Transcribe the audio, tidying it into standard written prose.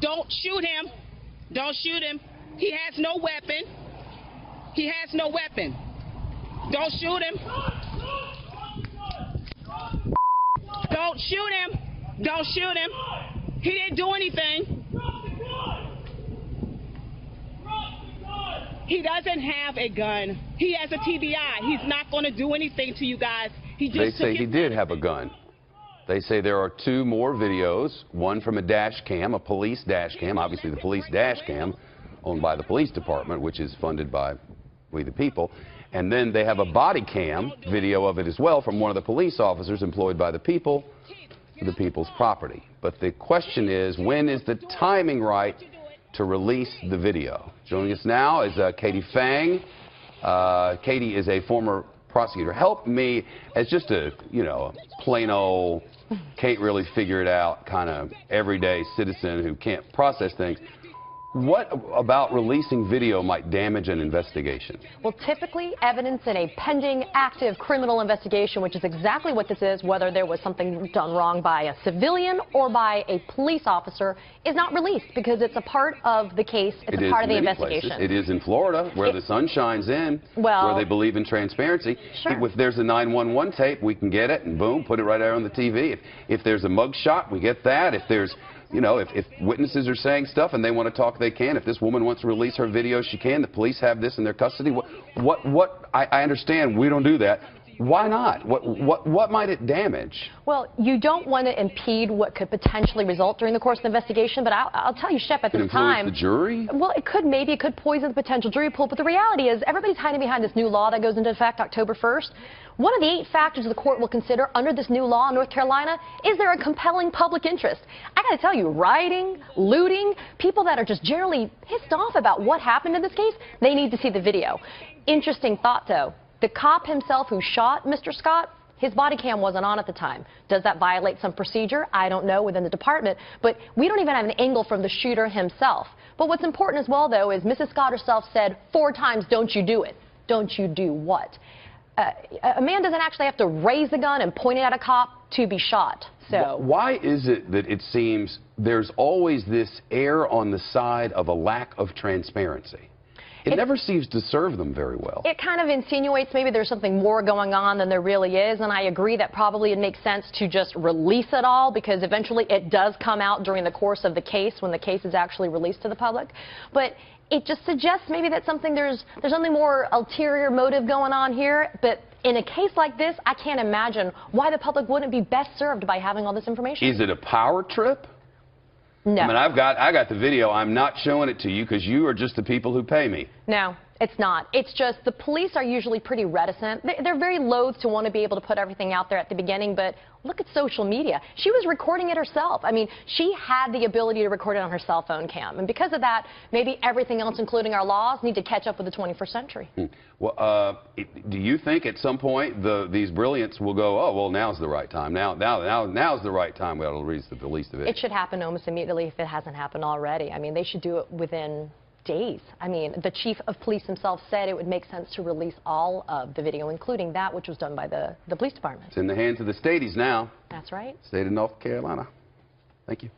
Don't shoot him. Don't shoot him. He has no weapon. He has no weapon. Don't shoot him. Don't shoot him. Don't shoot him. He didn't do anything. He doesn't have a gun. He has a TBI. He's not going to do anything to you guys. They say he did have a gun. They say there are 2 more videos, one from a dash cam, a police dash cam, obviously the police dash cam, owned by the police department, which is funded by we the people. And then they have a body cam video of it as well from one of the police officers employed by the people to the people's property. But the question is, when is the timing right to release the video? Joining us now is Katie Fang. Katie is a former prosecutor. Help me as just a, plain old, can't really figure it out kind of everyday citizen who can't process things. What about releasing video might damage an investigation? Well, typically, evidence in a pending, active criminal investigation, which is exactly what this is, whether there was something done wrong by a civilian or by a police officer, is not released because it's a part of the case. It's a part of the investigation. It is in Florida, where the sun shines in, where they believe in transparency. Sure. If there's a 911 tape, we can get it and boom, put it right there on the TV. If there's a mug shot, we get that. If there's if witnesses are saying stuff and they want to talk, they can. If this woman wants to release her video, she can. The police have this in their custody. I understand we don't do that. Why not? What might it damage? Well, you don't want to impede what could potentially result during the course of the investigation, but I'll tell you, Shep, at this time... Influence the jury? Well, it could poison the potential jury pool, but the reality is everybody's hiding behind this new law that goes into effect October 1st. One of the 8 factors the court will consider under this new law in North Carolina is there a compelling public interest. I got to tell you, rioting, looting, people that are just generally pissed off about what happened in this case, they need to see the video. Interesting thought, though. The cop himself who shot Mr. Scott, his body cam wasn't on at the time. Does that violate some procedure? I don't know within the department, but we don't even have an angle from the shooter himself. But what's important as well, though, is Mrs. Scott herself said 4 times, don't you do it. Don't you do what? A man doesn't actually have to raise the gun and point it at a cop to be shot. So why is it that it seems there's always this air on the side of a lack of transparency? It never seems to serve them very well. It kind of insinuates maybe there's something more going on than there really is, and I agree that probably it makes sense to just release it all because eventually it does come out during the course of the case when the case is actually released to the public. But it just suggests maybe that there's something more ulterior motive going on here. But in a case like this, I can't imagine why the public wouldn't be best served by having all this information. Is it a power trip? No. I mean, I got the video. I'm not showing it to you because you are just the people who pay me. No, it's not. It's just the police are usually pretty reticent. They're very loath to want to be able to put everything out there at the beginning, but look at social media. She was recording it herself. I mean, she had the ability to record it on her cell phone cam, and because of that, maybe everything else, including our laws, need to catch up with the 21st century. Well, do you think at some point these brilliants will go, oh, well, now's the right time. Now's the right time we ought to release the video? It should happen almost immediately if it hasn't happened already. I mean, they should do it within days. I mean, the chief of police himself said it would make sense to release all of the video, including that which was done by the police department. It's in the hands of the staties now. That's right. State of North Carolina. Thank you.